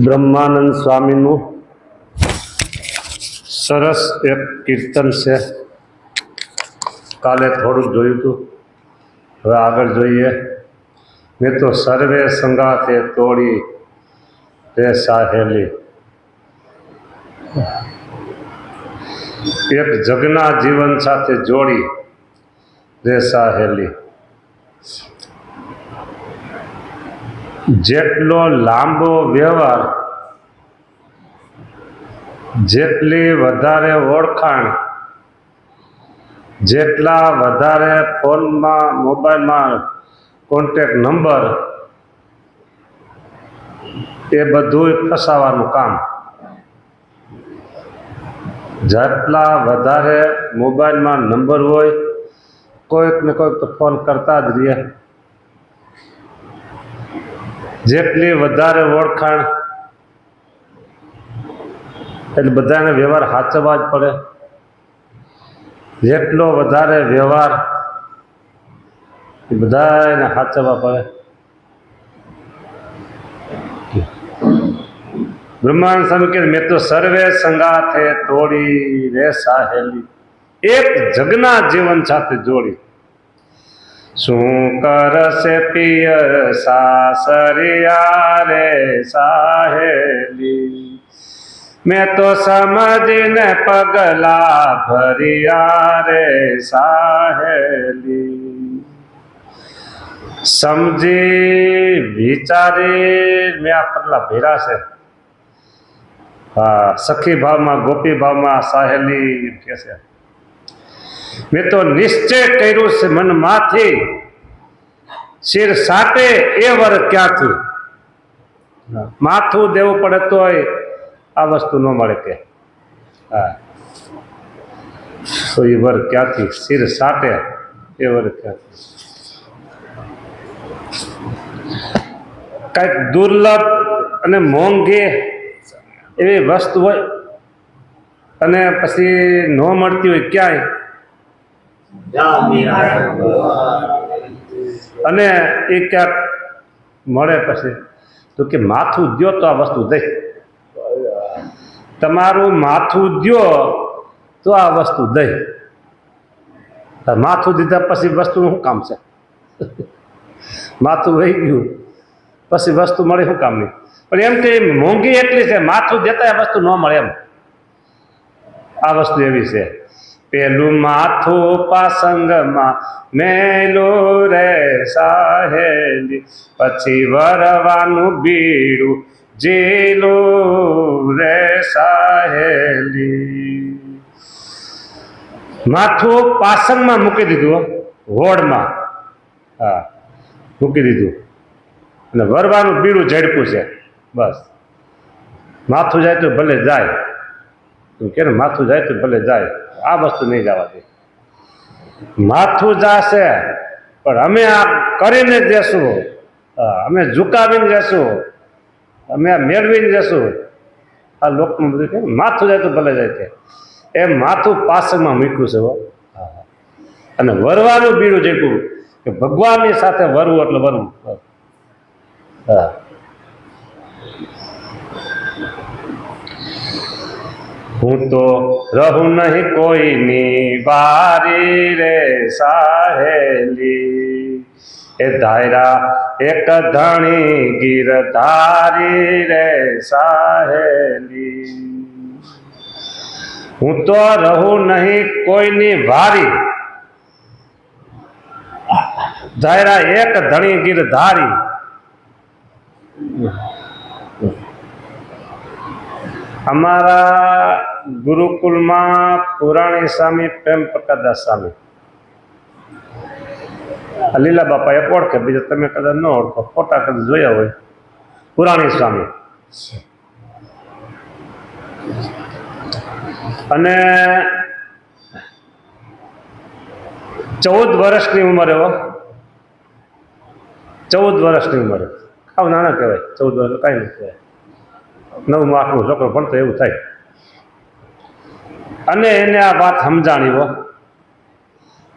બ્રહ્માનંદ સ્વામીનું સરસ એક કીર્તન છે. કાલે થોડુંક જોયું હતું, હવે આગળ જોઈએ. મેં તો સર્વે સંગાથે તોડી રે સાહેલી, એક જગના જીવન સાથે જોડી રે સાહેલી. જેટલો લાંબો વ્યવહાર, જેટલી વધારે ઓળખાણ, જેટલા વધારે ફોનમાં મોબાઈલમાં કોન્ટેક્ટ નંબર, એ બધું ફસાવાનું કામ. જેટલા વધારે મોબાઈલમાં નંબર હોય, કોઈક ને કોઈક તો ફોન કરતા જ રહે. જેટલી વધારે ઓળખાણ, એટલે બધાને વ્યવહાર સાચવવા જ પડે. જેટલો વધારે વ્યવહાર, એ બધાને સાચવવા પડે. બ્રહ્માનંદ સ્વામી કહે, મેં તો સર્વે સંગાથે તોડી રે સાહેલી, એક જગના જીવન સાથે જોડી. શું કરશે પિયર સાસરિયા રે સાહેલી, મેં તો સમજીને પગલા ભર્યા રે સાહેલી. સમજી વિચારી મેં આ પગલા ભર્યા છે. હા, સખી ભાવમાં ગોપી ભાવમાં સાહેલી કે છે. મેં તો નિશ્ચય કર્યું છે મનમાંથી, શિર સાટે એ વર ક્યાંથી. માથું દેવું પડે તોય આ વસ્તુ ન મળે કે. હા, તો એ વર ક્યાંથી, શિર સાટે એ વર ક્યાંથી. કંઈક દુર્લભ અને મોંઘી એવી વસ્તુ હોય અને પછી ન મળતી હોય ક્યાંય, અને એ ક્યાંક મળે પછી તો કે માથું દ્યો તો આ વસ્તુ દઈ. તમારું માથું દ્યો તો આ વસ્તુ દઈ. માથું દીધા પછી વસ્તુનું શું કામ છે? માથું વહી ગયું પછી વસ્તુ મળે શું કામની? પણ એમ કે મોંઘી એટલી છે, માથું દેતા વસ્તુ ન મળે એમ. આ વસ્તુ એવી છે. પેલું માથું પાસંગમાં મેલું રે સાહેલી, પછી વરવાનું બીડું જીલું રે સાહેલી. માથું પાસંગમાં મૂકી દીધું, હોડમાં. હા, મૂકી દીધું, અને વરવાનું બીડું ઝડપું છે. બસ, માથું જાય તો ભલે જાય. કે માથું જાય તો ભલે જાય, આ વસ્તુ નહીં જવા દે. માથું જાશે પણ અમે આ કરીને જ જશું, અમે ઝુકાવીને જશું, અમે આ મેળવીને જશું. આ લોકનું બધું કે માથું જાય તો ભલે જાય છે, એ માથું પાસમાં મૂક્યું છે. અને વરવાનું બીડું જેટલું કે ભગવાનની સાથે વરવું એટલે વરવું. હા, હું તો રહું નહીં કોઈની બારી રે સાહેલી, એ ધાયરા એક ધણી ગીરધારી રે સાહેલી. હું તો રહું નહીં કોઈની વારી, ધાયરા એક ધણી ગીરધારી. અમારા ગુરુકુલમાં પુરાણી સ્વામી પ્રેમ પ્રકાશદાસ સ્વામી, લીલા બાપા એક ઓળખે, બીજા તમે કદાચ ન ઓળખો, ફોટા કદાચ જોયા હોય. પુરાણી સ્વામી અને 14 વર્ષની ઉંમરે, 14 વર્ષની ઉંમરે, આવ નાના કહેવાય. 14 વર્ષ કાંઈ નથી કહેવાય. 9મું 8મું છોકરો ભણતો એવું થાય. અને એને આ વાત સમજાણી હો,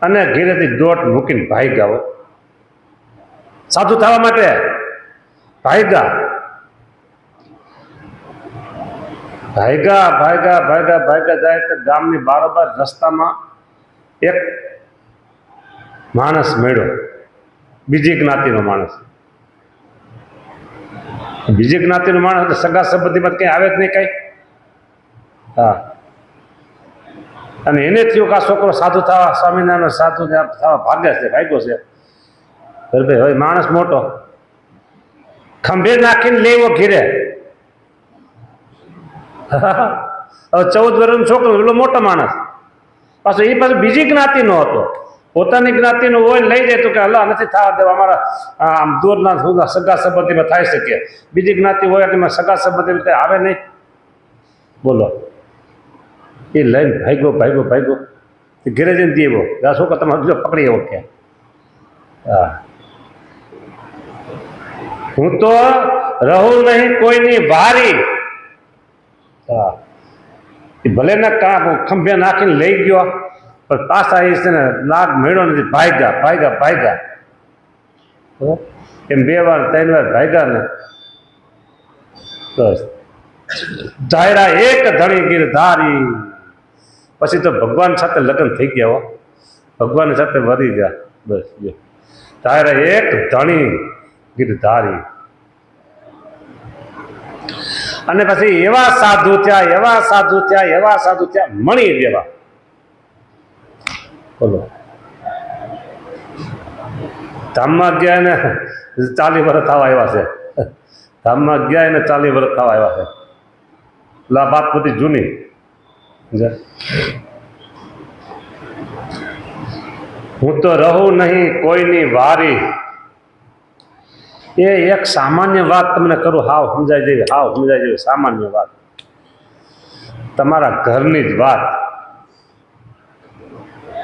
અને ઘેરેથી દોટ મૂકીને ભાગ્યા હો. સાધુ થવા માટે ભાગ્યા. ભાગ્યા ભાગ્યા ભાગ્યા ભાગ્યા જાય તો ગામની બારોબાર રસ્તામાં એક માણસ મળ્યો, બીજી જ્ઞાતિનો માણસ. બીજી જ્ઞાતિનો માણસ એટલે સગા સંબંધીમાં કંઈ આવે જ નહીં કાંઈ. હા, અને એને થયું કે આ છોકરો સાધુ થવા, સ્વામિનારાયણ સાધુ થવા ભાગ્ય છે, ભાગ્યો છે. ભાઈ હવે માણસ મોટો ખંભે નાખીને લેવો ઘીરે. હવે 14 વર્ષનો છોકરો એટલો મોટો માણસ, પાછો એ પાછો બીજી જ્ઞાતિનો હતો. પોતાની જ્ઞાતિનો હોય લઈ જાય તો કે હલા નથી થવા દેવા, અમારા આમ દૂરના સગા સંબંધીમાં થાય શકે. બીજી જ્ઞાતિ હોય એટલે સગા સંબંધી કંઈ આવે નહીં. બોલો, એ લઈને ભાગ્યો ભાગ્યો ભાગ્યો ઘેરે જઈને દેવો શું કે તમારે જો પકડી એવો કે. હા, હું તો રહું નહીં કોઈની વારી. હા, એ ભલે ને ખંભે નાખીને લઈ ગયો, પણ પાછા એ છે ને લાગ મેળો નથી. ભાગ્યા ભાગ્યા ભાગ્યા એમ 2 વાર 3 વાર ભાગ્યા ને બસ ધાયરા એક ધણી ગીરધારી. પછી તો ભગવાન સાથે લગ્ન થઈ ગયા હો, ભગવાન સાથે વરી ગયા. બસ જો ધાયરા એક ધણી ગીરધારી. અને પછી એવા સાધુ થયા, એવા સાધુ થયા, એવા સાધુ થયા, મણી દેવા. બોલો, ધામમાં ગયા ને 40 વર્ષ થવા આવ્યા છે. ધામમાં ગયા એને 40 વર્ષ થવા આવ્યા છે. લા વાત બધી જૂની. હું તો રહું નહીં કોઈની વારી. એ એક સામાન્ય વાત તમને કરું, હાવ સમજાય જેવી, હાવ સમજાય જેવી સામાન્ય વાત, તમારા ઘરની જ વાત,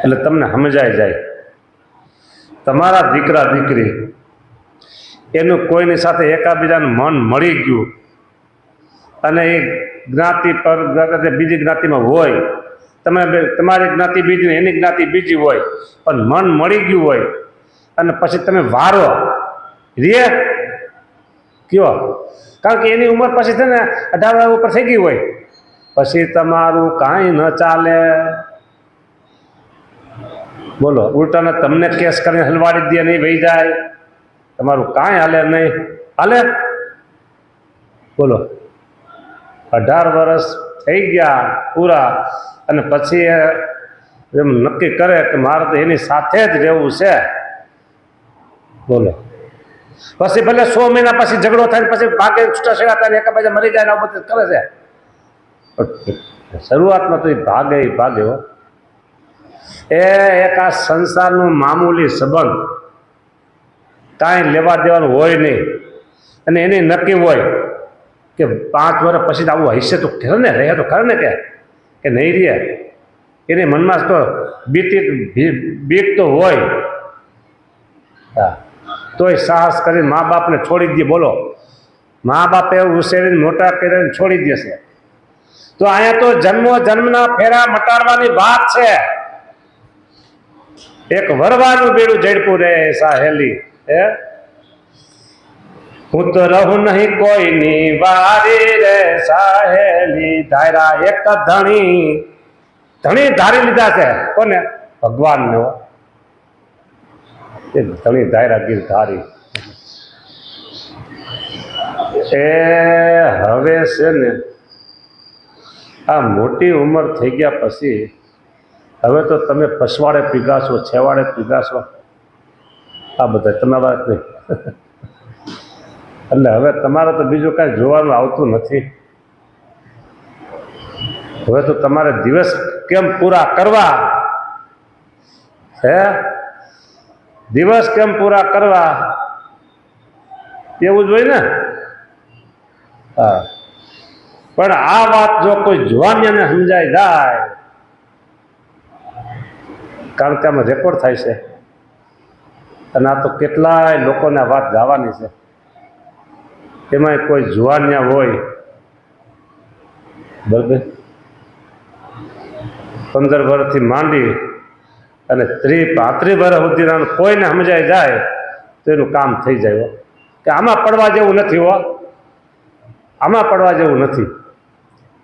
એટલે તમને સમજાઈ જાય. તમારા દીકરા દીકરી એનું કોઈની સાથે એકાબીજાનું મન મળી ગયું, અને એ જ્ઞાતિ પર બીજી જ્ઞાતિમાં હોય, તમે તમારી જ્ઞાતિ બીજી એની જ્ઞાતિ બીજી હોય, પણ મન મળી ગયું હોય, અને પછી તમે વારો રે કયો, કારણ કે એની ઉંમર પછી છે ને 18 ઉપર થઈ ગઈ હોય, પછી તમારું કાંઈ ન ચાલે. બોલો, ઉલટાને તમને કેસ કરીને હલવાડી દે, નહીં વહી જાય, તમારું કાંઈ હાલે નહીં. હાલે? બોલો, 18 વર્ષ થઈ ગયા પૂરા, અને પછી એમ નક્કી કરે કે મારે તો એની સાથે જ રહેવું છે. બોલો, પછી ભલે 100 મહિના પછી ઝઘડો થાય, પછી ભાગે છૂટાછેડા થાય, એકબીજા મરી જાય, ને બધું કરે છે. શરૂઆતમાં તો એ ભાગે હો. એ એક આ સંસારનું મામૂલી સંબંધ, કાંઈ લેવા દેવાનું હોય નહીં, અને એની નક્કી હોય કે 5 વર્ષ પછી આવું હશે તો ખરે ને, રહે તો ખરે ને કે નહીં રહે. એની મનમાં તો બીક તો હોય. હા, તોય સાહસ કરીને મા બાપને છોડી દે. બોલો, મા બાપે ઉછેરીને મોટા કરીને છોડી દેશે. તો અહીંયા તો જન્મના ફેરા મટાડવાની વાત છે. એક વરવાનું બેડું ઝડપું રે સાહેલી. હું તો રહું નહીં કોઈની વારી રે સાહેલી. ધાયરા એક ધણી ધારી લીધા છે. કોને? ભગવાનને. એ ધણી ધાયરા ગીરધારી. એ હવે છે ને આ મોટી ઉંમર થઈ ગયા પછી હવે તો તમે પછવાડે પીગાશો, છેવાડે પીગાશો, આ બધા તમારી વાત નહીં. એટલે હવે તમારે તો બીજું કાંઈ જોવાનું આવતું નથી. હવે તો તમારે દિવસ કેમ પૂરા કરવા, દિવસ કેમ પૂરા કરવા એવું જ હોય ને. હા, પણ આ વાત જો કોઈ જુવાનિયાને સમજાઈ જાય, કારણ કે આમાં રેકોર્ડ થાય છે, અને આ તો કેટલાય લોકોને આ વાત જવાની છે. એમાંય કોઈ જુવાનિયા હોય, બરાબર, 15 વર્ષથી માંડી અને 30-35 વર્ષ સુધીના કોઈને સમજાઈ જાય તો એનું કામ થઈ જાય. કે આમાં પડવા જેવું નથી હો, આમાં પડવા જેવું નથી.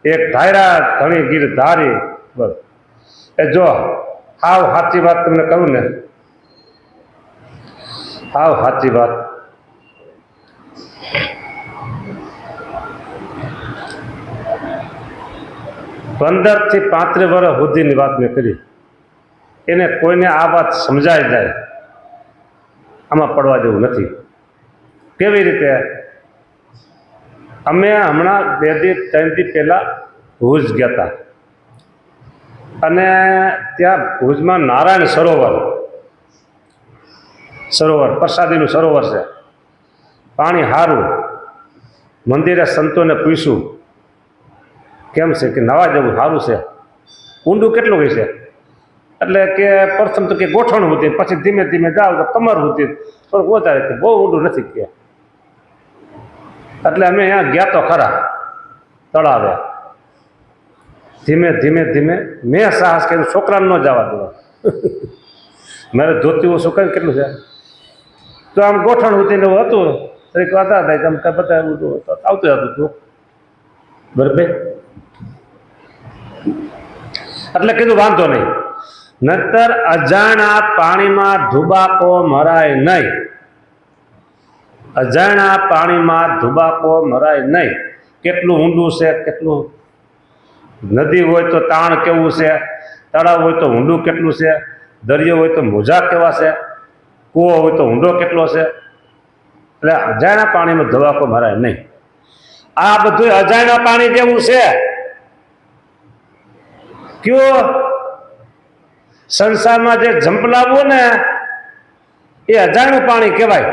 એક ધાયરા ધણી ગીર ધારી. બસ એ જો હાવ સાચી વાત તમને કહું ને, હાવ સાચી વાત. 15 થી 35 વર્ષ સુધીની વાત મેં કરી. એને કોઈને આ વાત સમજાઈ જાય આમાં પડવા જેવું નથી. કેવી રીતે? અમે હમણાં 2-3 દી પહેલાં ભુજ ગયા હતા અને ત્યાં ભુજમાં નારાયણ સરોવર પ્રસાદીનું સરોવર છે. પાણી સારું. મંદિરે સંતોને પૂછ્યું કેમ છે, કે નવા જેવું સારું છે. ઊંડું કેટલું હોય છે? એટલે કે પ્રથમ તો કે ગોઠણ હતી, પછી ધીમે ધીમે જાવ તો કમર હતી, થોડુંક વધારે, કે બહુ ઊંડું નથી કે. એટલે અમે અહીંયા ગયા તો ખરા તળાવે. ધીમે ધીમે ધીમે મેં સાહસ કર્યું, છોકરાને ન જવા દેવા. મારે ધોતી ઓછું કઈ કેટલું છે તો આમ ગોઠણ ઉતીને એવું હતું, તરીક હતા થાય આમ કઈ બધા આવતું હતું તું બરાબર. એટલે કીધું વાંધો નહીં, નતર અજાણા પાણીમાં ધુબાકો મરાય નહીં. અજાણા પાણીમાં ધુબાકો મરાય નહીં. કેટલું ઊંડું છે, કેટલું નદી હોય તો તાણ કેવું છે, તળાવ હોય તો ઊંડું કેટલું છે, દરિયો હોય તો મોજા કેવા છે, કૂવો હોય તો ઊંડો કેટલો છે. એટલે અજાણ્યા પાણીમાં ધુબાકો મરાય નહીં. આ બધું અજાણ્યા પાણી જેવું છે. કયો સંસારમાં જે ઝંપલાવવું ને એ અજાણ્યું પાણી કહેવાય.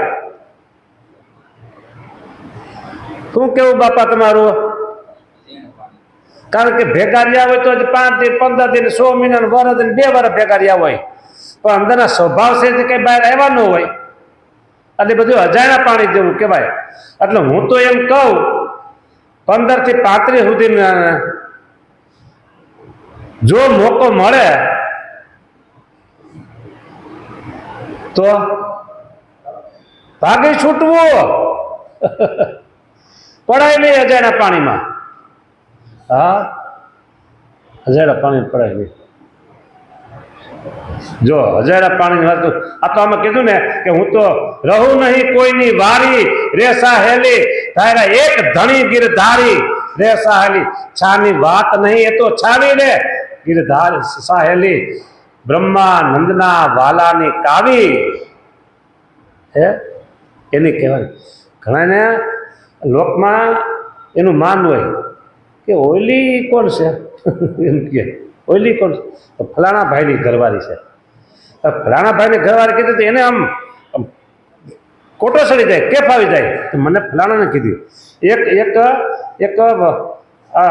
શું કેવું બાપા તમારું? કારણ કે ભેગા રહ્યા હોય તો 5 દિન 15 દિન 100 મહિના વર્ષ 2 વર્ષ ભેગા રહ્યા હોય, પણ અંદરના સ્વભાવ છે જે કઈ બહાર આવ્યા ન હોય. એટલે બધું અજાણ્યા પાણી જેવું કહેવાય. એટલે હું તો એમ કહું 15 થી 35 સુધી જો મોકો મળે તો ભાગી છૂટવું. પડાય નહીં અજાણ્યા પાણીમાં. હા, અજાણ્યા પાણી પડાય નહીં. જો અજાણ્યા પાણીની વાત, આ તો આમાં કીધું ને કે હું તો રહું નહીં કોઈની વારી, રે સાહેલી તારા એક ધણી ગિરધારી, રે સાહેલી. છાની વાત નહીં, એ તો છાવી રે ગિરધાર સાહેલી. બ્રહ્માનંદના વાલાની કાવી હે એની કહેવાય. ઘણાને લોકમાં એનું માન હોય કે ઓયલી કોણ છે, એમ કે ઓયલી કોણ છે, ફલાણા ભાઈની ઘરવાળી છે. ફલાણા ભાઈની ઘરવાળી કીધું તો એને આમ કોટો સડી જાય, કેફ આવી જાય. મને ફલાણાને કીધું. એક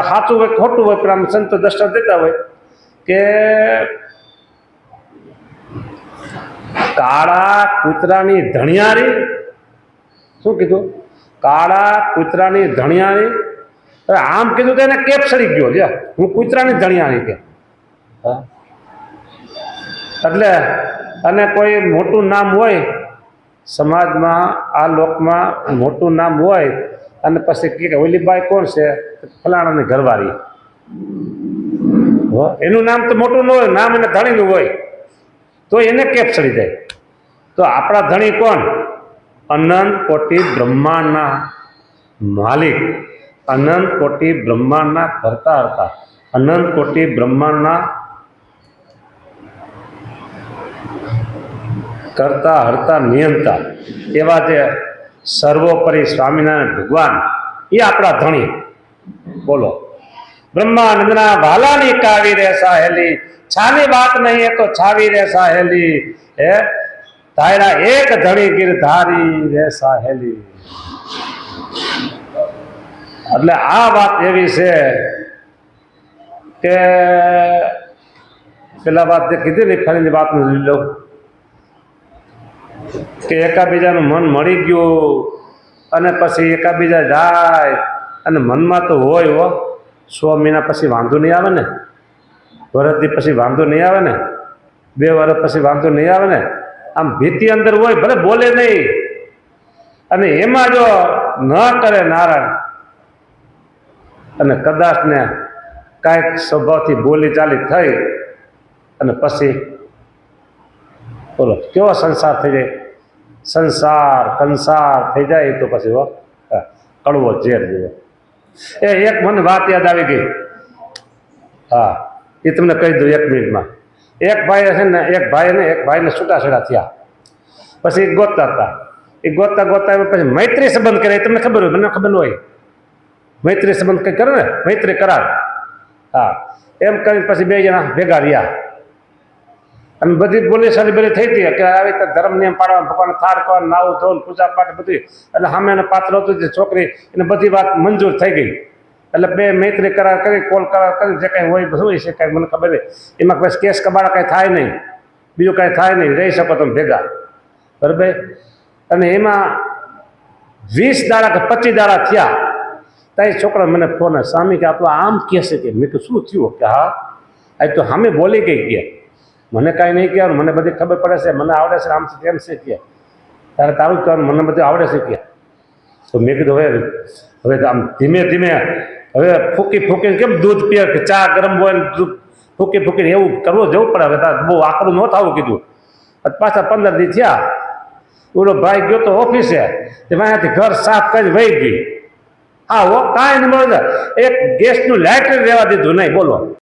સાચું હોય ખોટું હોય, પણ આમ સંતો દર્શન દેતા હોય કે કાળા કૂતરાની ધણિયારી. શું કીધું? કાળા કૂતરાની ધણિયારી. આમ કીધું તો એને કેપ સડી ગયો છે, હું કૂતરાની ધણિયારી કે. એટલે અને કોઈ મોટું નામ હોય સમાજમાં, આ લોકમાં મોટું નામ હોય અને પછી કે ઓલી બાઈ કોણ છે, ફલાણાની ઘરવાળી. એનું નામ તો મોટું ન હોય, નામ એને ધણીનું હોય તો એને કેપ ચડી જાય. તો આપણા ધણી કોણ? અનંત કોટી બ્રહ્માંડના માલિક, અનંત કોટી બ્રહ્માંડના કરતા હતા, અનંત કોટી બ્રહ્માંડના કરતા હરતા નિયંતા એવા જે સર્વોપરી સ્વામિનારાયણ ભગવાન એ આપણા ધણી. બોલો, બ્રહ્માનંદના વાલાની કાવી રે સાહેલી. છાની વાત નહીં, એ તો છાવી રે સાહેલી. હે તાયરા એક ધણી ગિરધારી રે સાહેલી. એટલે આ વાત એવી છે કે પેલા વાત જે કીધી ને ફરીની વાત લઈ લઉં કે એકાબીજાનું મન મળી ગયું અને પછી એકાબીજા જાય અને મનમાં તો હોય હો, 100 મહિના પછી વાંધો નહીં આવે ને, વર્ષથી પછી વાંધો નહીં આવે ને, 2 વર્ષ પછી વાંધો નહીં આવે ને. આમ ભીતિ અંદર હોય, ભલે બોલે નહીં. અને એમાં જો ન કરે નારાયણ અને કદાચ ને કાંઈક સ્વભાવથી બોલી ચાલી થઈ અને પછી બોલો કેવો સંસાર થઈ જાય, સંસાર કંસાર થઈ જાય તો પછી કડવો ઝેર જેવો. એક મને વાત યાદ આવી ગઈ. હા, એ તમને કહી દઉં 1 મિનિટમાં. એક ભાઈને છૂટાછેડા થયા. પછી ગોતતા હતા. એ ગોતતા પછી મૈત્રી સંબંધ કરે. તમને ખબર હોય, મને ખબર ન હોય. મૈત્રી સંબંધ કંઈ કરે ને, મૈત્રી કરાર. હા, એમ કરીને પછી 2 જણા ભેગા રહ્યા અને બધી બોલી સારી બધી થઈ હતી કે આવી રીતે ધર્મ નિયમ પાડવા, ભગવાન થાળ કરવાનું, નાવું ધોવું, પૂજા પાઠ બધી. એટલે સામે પાત્ર હતું જે છોકરી, એને બધી વાત મંજૂર થઈ ગઈ. એટલે 2 મૈત્રી કરાર કરી, કોલ કરાર કરી, જે કાંઈ હોય બધું છે કાંઈ મને ખબર નહીં. એમાં પછી કેસ કબાડા કાંઈ થાય નહીં, બીજું કાંઈ થાય નહીં, રહી શકો તમે ભેગા, બરાબર. અને એમાં 20 દાડા કે 25 દાડા થયા. તારી છોકરા મને ફોન સ્વામી કે આપણું આમ કહેશે કે. મેં તો શું થયું કે હા આજ તો સામે બોલી ગઈ કે મને કાંઈ નહીં કહેવાનું, મને બધી ખબર પડે છે, મને આવડે છે, આમ કેમ છે કે તારે તારું જ કહેવાનું, મને બધું આવડે છે કે. તો મેં કીધું હવે આમ ધીમે ધીમે હવે ફૂંકીને કેમ દૂધ પીએ કે ચા ગરમ હોય ને દૂધ ફૂંકીને એવું કરવું જવું પડે. હવે તાર બહુ આકરું ન થવું કીધું. પાછા 15 દી થયા. ઓલો ભાઈ ગયો તો ઓફિસે, ત્યાંથી ઘર સાફ કરી વહી ગઈ. હા, કાંઈ નહીં મળે, એક ગેસનું લાઇટર રહેવા દીધું નહીં, બોલો.